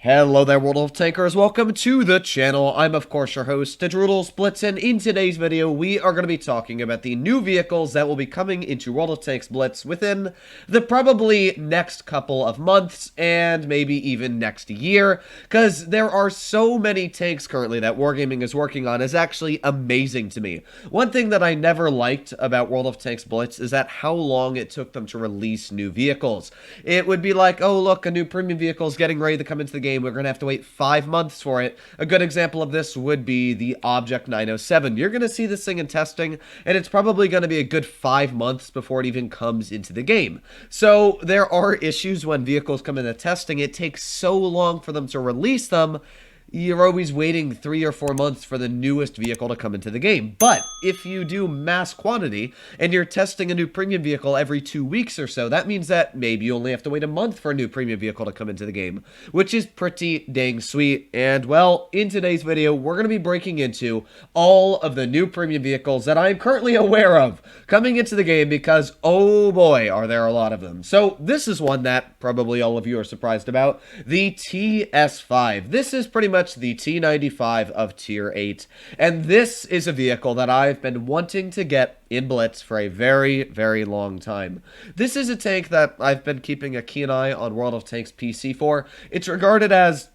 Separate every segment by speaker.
Speaker 1: Hello there, World of Tankers. Welcome to the channel. I'm, of course, your host, Untitled Blitz, and in today's video, we are going to be talking about the new vehicles that will be coming into World of Tanks Blitz within the probably next couple of months, and maybe even next year, because there are so many tanks currently that Wargaming is working on is actually amazing to me. One thing that I never liked about World of Tanks Blitz is that how long it took them to release new vehicles. It would be like, oh look, a new premium vehicle is getting ready to come into the game. We're going to have to wait 5 months for it. A good example of this would be the Object 907. You're going to see this thing in testing, and it's probably going to be a good 5 months before it even comes into the game. So there are issues when vehicles come into testing. It takes so long for them to release them. You're always waiting 3 or 4 months for the newest vehicle to come into the game. But if you do mass quantity and you're testing a new premium vehicle every 2 weeks or so, that means that maybe you only have to wait a month for a new premium vehicle to come into the game, which is pretty dang sweet. And well, in today's video, we're going to be breaking into all of the new premium vehicles that I'm currently aware of coming into the game because, oh boy, are there a lot of them. So this is one that probably all of you are surprised about, the TS5. This is pretty much the T95 of Tier 8, and this is a vehicle that I've been wanting to get in Blitz for a very, very long time. This is a tank that I've been keeping a keen eye on World of Tanks PC for. It's regarded as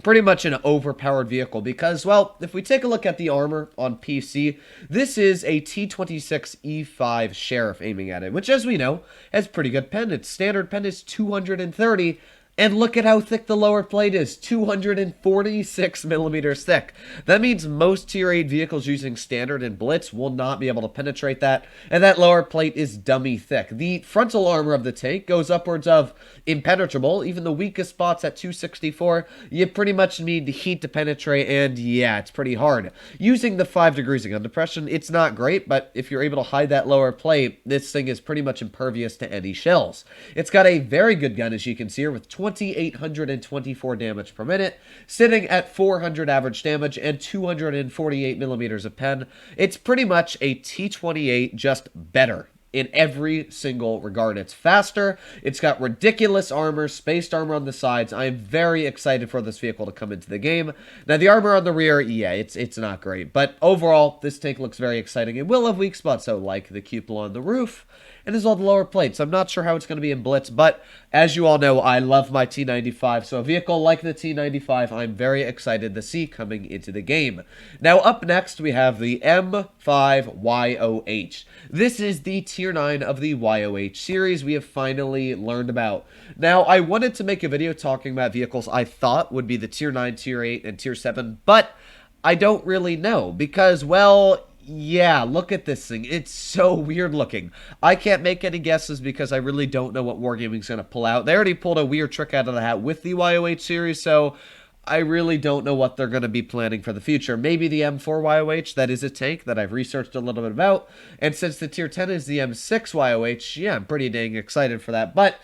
Speaker 1: pretty much an overpowered vehicle because, well, if we take a look at the armor on PC, this is a T26E5 Sheriff aiming at it, which, as we know, has pretty good pen. Its standard pen is 230, and look at how thick the lower plate is, 246 millimeters thick. That means most Tier 8 vehicles using Standard and Blitz will not be able to penetrate that, and that lower plate is dummy thick. The frontal armor of the tank goes upwards of Impenetrable. Even the weakest spots at 264, you pretty much need the heat to penetrate, and yeah, it's pretty hard. Using the 5 degrees of gun depression, it's not great, but if you're able to hide that lower plate, this thing is pretty much impervious to any shells. It's got a very good gun, as you can see here, with 2,824 damage per minute, sitting at 400 average damage and 248 millimeters of pen. It's pretty much a T28, just better in every single regard. It's faster, it's got ridiculous armor, spaced armor on the sides. I am very excited for this vehicle to come into the game. Now, the armor on the rear, yeah, it's not great, but overall, this tank looks very exciting. It will have weak spots, though, like the cupola on the roof, and as well the lower plates. I'm not sure how it's going to be in Blitz, but as you all know, I love my T95, so a vehicle like the T95, I'm very excited to see coming into the game. Now, up next, we have the M5YOH. This is the Tier 9 of the YOH series we have finally learned about. Now, I wanted to make a video talking about vehicles I thought would be the Tier 9, Tier 8, and Tier 7, but I don't really know because, well, yeah, look at this thing. It's so weird looking. I can't make any guesses because I really don't know what Wargaming's going to pull out. They already pulled a weird trick out of the hat with the YOH series, so I really don't know what they're going to be planning for the future. Maybe the M4YOH, that is a tank that I've researched a little bit about. And since the Tier 10 is the M6YOH, yeah, I'm pretty dang excited for that. But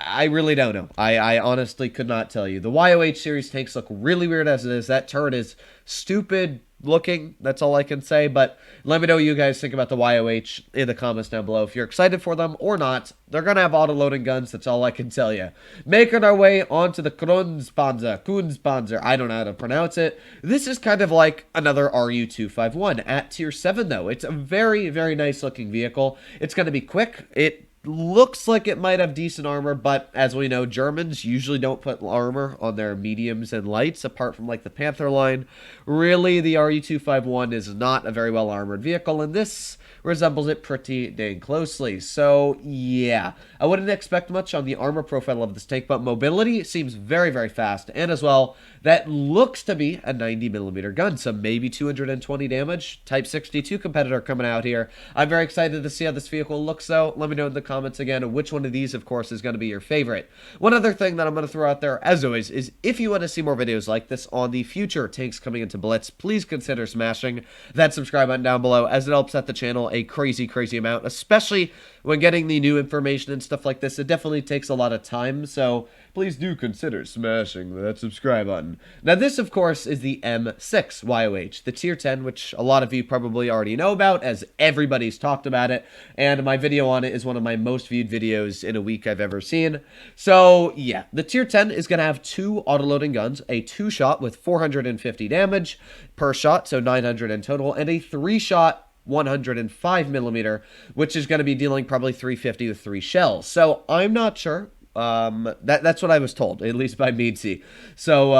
Speaker 1: I really don't know. I honestly could not tell you. The YOH series tanks look really weird as it is. That turret is stupid looking. That's all I can say. But let me know what you guys think about the YOH in the comments down below. If you're excited for them or not, they're going to have auto-loading guns. That's all I can tell you. Making our way onto the Kunzpanzer. I don't know how to pronounce it. This is kind of like another RU-251 at Tier 7, though. It's a very, very nice looking vehicle. It's going to be quick. It looks like it might have decent armor, but as we know, Germans usually don't put armor on their mediums and lights, apart from like the Panther line. Really, the RU-251 is not a very well armored vehicle, and this resembles it pretty dang closely. So yeah, I wouldn't expect much on the armor profile of this tank, but mobility seems very, very fast, and as well, that looks to be a 90mm gun, so maybe 220 damage. Type 62 competitor coming out here. I'm very excited to see how this vehicle looks, though. Let me know in the comments again which one of these, of course, is going to be your favorite. One other thing that I'm going to throw out there, as always, is if you want to see more videos like this on the future tanks coming into Blitz, please consider smashing that subscribe button down below, as it helps out the channel a crazy, crazy amount, especially when getting the new information and stuff like this, it definitely takes a lot of time, so please do consider smashing that subscribe button. Now this, of course, is the M6 YOH, the tier 10, which a lot of you probably already know about, as everybody's talked about it, and my video on it is one of my most viewed videos in a week I've ever seen. So yeah, the tier 10 is going to have 2 autoloading guns, a 2-shot with 450 damage per shot, so 900 in total, and a 3-shot 105 millimeter, which is going to be dealing probably 350 with 3 shells. So I'm not sure. That's what I was told, at least by Meadsy. So,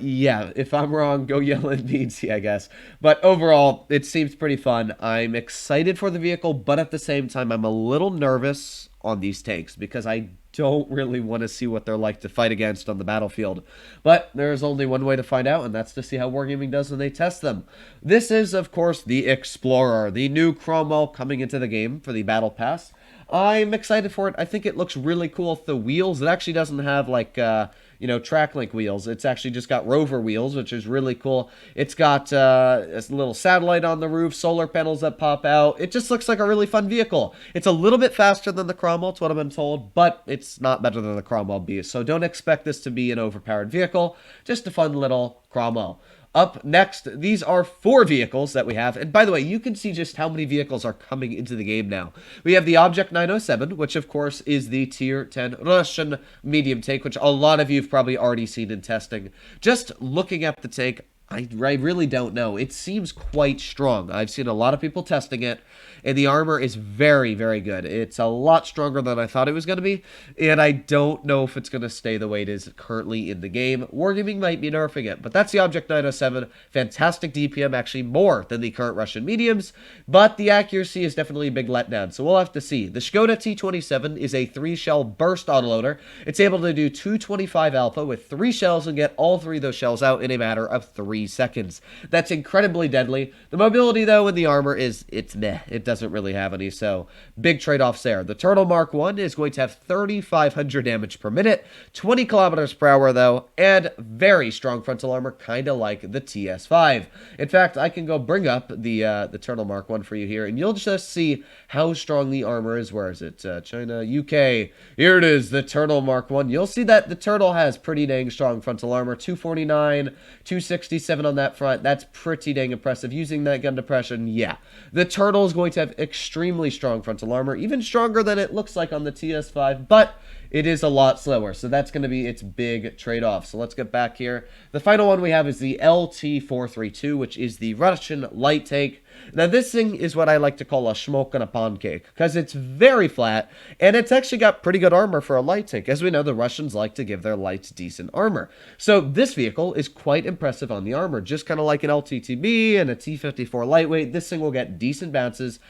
Speaker 1: yeah, if I'm wrong, go yell at Meadsy, I guess. But overall, it seems pretty fun. I'm excited for the vehicle, but at the same time, I'm a little nervous on these tanks because I don't really want to see what they're like to fight against on the battlefield. But there's only one way to find out, and that's to see how Wargaming does when they test them. This is, of course, the Explorer, the new Cromwell coming into the game for the Battle Pass. I'm excited for it. I think it looks really cool with the wheels. It actually doesn't have, like, you know, track link wheels. It's actually just got rover wheels, which is really cool. It's got a little satellite on the roof, solar panels that pop out. It just looks like a really fun vehicle. It's a little bit faster than the Cromwell, it's what I've been told, but it's not better than the Cromwell Beast. So don't expect this to be an overpowered vehicle, just a fun little Cromwell. Up next, these are 4 vehicles that we have. And by the way, you can see just how many vehicles are coming into the game now. We have the Object 907, which of course is the tier 10 Russian medium tank, which a lot of you have probably already seen in testing. Just looking at the tank, I really don't know. It seems quite strong. I've seen a lot of people testing it, and the armor is very, very good. It's a lot stronger than I thought it was going to be, and I don't know if it's going to stay the way it is currently in the game. Wargaming might be nerfing it, but that's the Object 907. Fantastic DPM, actually more than the current Russian mediums, but the accuracy is definitely a big letdown, so we'll have to see. The Skoda T27 is a 3-shell burst autoloader. It's able to do 225 alpha with 3 shells and get all 3 of those shells out in a matter of 3 seconds. That's incredibly deadly. The mobility, though, in the armor it's meh. It doesn't really have any, so big trade-offs there. The Turtle Mark 1 is going to have 3,500 damage per minute, 20 kilometers per hour, though, and very strong frontal armor, kind of like the TS5. In fact, I can go bring up the Turtle Mark 1 for you here, and you'll just see how strong the armor is. Where is it? China, UK. Here it is, the Turtle Mark 1. You'll see that the Turtle has pretty dang strong frontal armor, 249, 267 on that front. That's pretty dang impressive. Using that gun depression, yeah. The Turtle is going to have extremely strong frontal armor, even stronger than it looks like on the TS5, but it is a lot slower, so that's going to be its big trade-off. So let's get back here. The final one we have is the LT-432, which is the Russian light tank. Now, this thing is what I like to call a schmoke on a pancake, because it's very flat, and it's actually got pretty good armor for a light tank. As we know, the Russians like to give their lights decent armor. So this vehicle is quite impressive on the armor, just kind of like an LTTB and a T-54 lightweight. This thing will get decent bounces,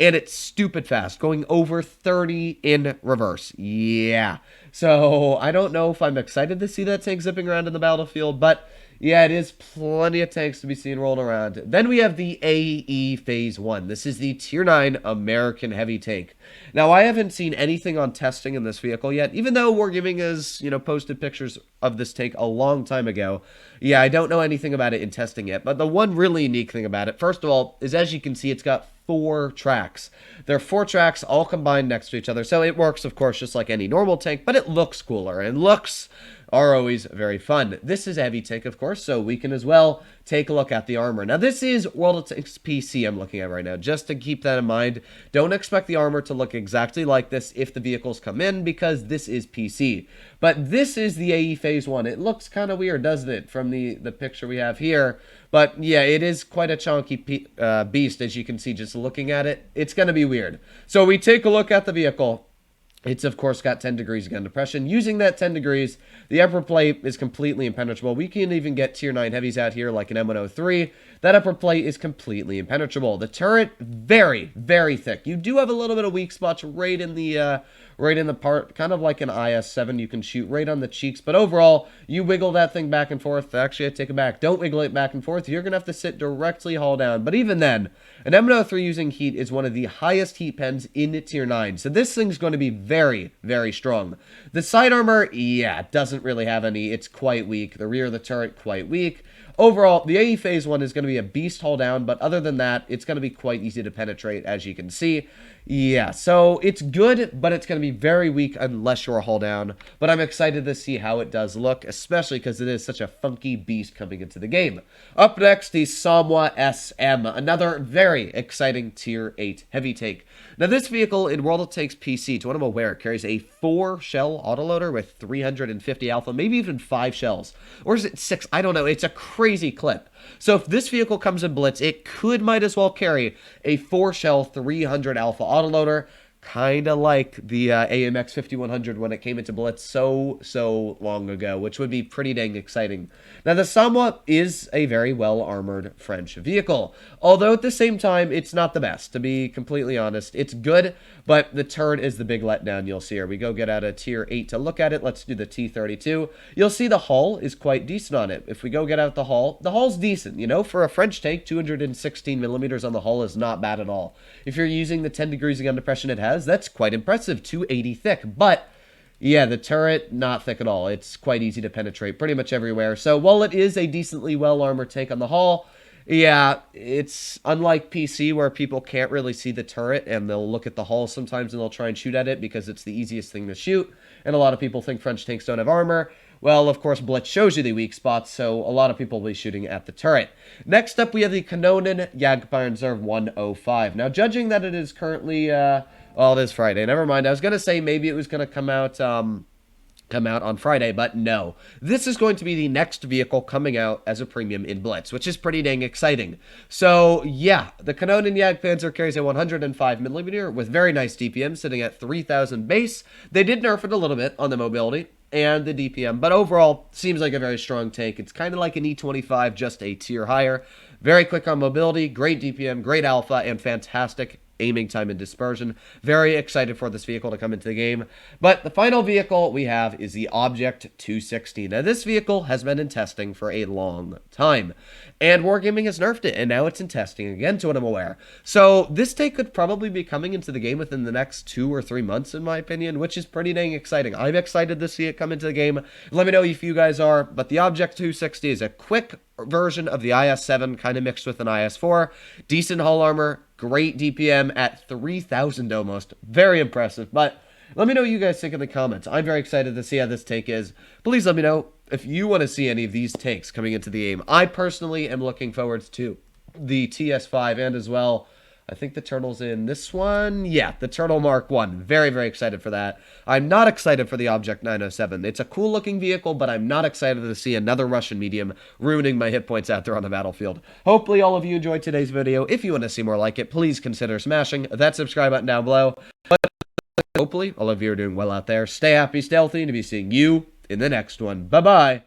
Speaker 1: and it's stupid fast, going over 30 in reverse. Yeah. So I don't know if I'm excited to see that tank zipping around in the battlefield, but yeah, it is plenty of tanks to be seen rolling around. Then we have the AE Phase 1. This is the Tier 9 American heavy tank. Now, I haven't seen anything on testing in this vehicle yet, even though Wargaming has, you know, posted pictures of this tank a long time ago. Yeah, I don't know anything about it in testing yet, but the one really unique thing about it, first of all, is as you can see, it's got 4 tracks. There are 4 tracks all combined next to each other, so it works, of course, just like any normal tank, but it looks cooler, and looks are always very fun. This is a heavy tank, of course, so we can as well take a look at the armor. Now, this is World of Tanks PC I'm looking at right now, just to keep that in mind. Don't expect the armor to look exactly like this if the vehicles come in, because this is PC. But this is the AE Phase 1. It looks kind of weird, doesn't it, from the picture we have here? But yeah, it is quite a chunky beast, as you can see just looking at it. It's going to be weird. So we take a look at the vehicle. It's, of course, got 10 degrees gun depression. Using that 10 degrees, the upper plate is completely impenetrable. We can even get Tier 9 heavies out here like an M103. That upper plate is completely impenetrable. The turret, very, very thick. You do have a little bit of weak spots right in the part, kind of like an IS-7. You can shoot right on the cheeks, but overall, you wiggle that thing back and forth. Actually, I take it back. Don't wiggle it back and forth. You're going to have to sit directly hull down. But even then, an M103 using heat is one of the highest heat pens in Tier 9. So this thing's going to be very, very strong. The side armor, yeah, doesn't really have any. It's quite weak. The rear of the turret, quite weak. overall, the AE Phase 1 is going to be a beast hull down, but other than that, it's going to be quite easy to penetrate, as you can see. Yeah, so it's good, but it's going to be very weak unless you're a hull down. But I'm excited to see how it does look, especially because it is such a funky beast coming into the game. Up next, the Samwa SM, another very exciting Tier 8 heavy tank. Now, this vehicle in World of Tanks PC, to what I'm aware, carries a 4-shell autoloader with 350 alpha, maybe even 5 shells. Or is it 6? I don't know. It's a crazy clip. So if this vehicle comes in Blitz, it might as well carry a 4-shell 300 alpha autoloader, kind of like the AMX 5100 when it came into Blitz so long ago, which would be pretty dang exciting. Now, the Samwa is a very well-armored French vehicle, although at the same time, it's not the best, to be completely honest. It's good, but the turret is the big letdown you'll see here. We go get out a Tier 8 to look at it. Let's do the T-32. You'll see the hull is quite decent on it. If we go get out the hull's decent. You know, for a French tank, 216 millimeters on the hull is not bad at all. If you're using the 10 degrees of gun depression it has, that's quite impressive, 280 thick, but yeah, the turret, not thick at all. It's quite easy to penetrate pretty much everywhere. So while it is a decently well-armored tank on the hull, yeah, it's unlike PC where people can't really see the turret and they'll look at the hull sometimes and they'll try and shoot at it because it's the easiest thing to shoot. And a lot of people think French tanks don't have armor. Well, of course, Blitz shows you the weak spots, so a lot of people will be shooting at the turret. Next up, we have the Canon Jagbonzer 105. Now, judging that it is currently, well, it is Friday. Never mind. I was going to say maybe it was going to come out on Friday, but no. This is going to be the next vehicle coming out as a premium in Blitz, which is pretty dang exciting. So, yeah, the Canon Jagbonzer carries a 105mm with very nice DPM, sitting at 3,000 base. They did nerf it a little bit on the mobility and the DPM, but overall, seems like a very strong tank. It's kind of like an E25, just a tier higher. Very quick on mobility, great DPM, great alpha, and fantastic aiming time and dispersion. Very excited for this vehicle to come into the game. But the final vehicle we have is the Object 260. Now, this vehicle has been in testing for a long time, and Wargaming has nerfed it, and now it's in testing again, to what I'm aware. So this tank could probably be coming into the game within the next 2 or 3 months, in my opinion, which is pretty dang exciting. I'm excited to see it come into the game. Let me know if you guys are, but the Object 260 is a quick version of the IS-7, kind of mixed with an IS-4. Decent hull armor, great DPM at 3,000 almost. Very impressive, but let me know what you guys think in the comments. I'm very excited to see how this tank is. Please let me know if you want to see any of these tanks coming into the game. I personally am looking forward to the TS5 and as well, I think the Turtle's in this one. Yeah, the Turtle Mark 1. Very, very excited for that. I'm not excited for the Object 907. It's a cool-looking vehicle, but I'm not excited to see another Russian medium ruining my hit points out there on the battlefield. Hopefully all of you enjoyed today's video. If you want to see more like it, please consider smashing that subscribe button down below. But hopefully all of you are doing well out there. Stay happy, stay healthy, and to be seeing you in the next one. Bye-bye.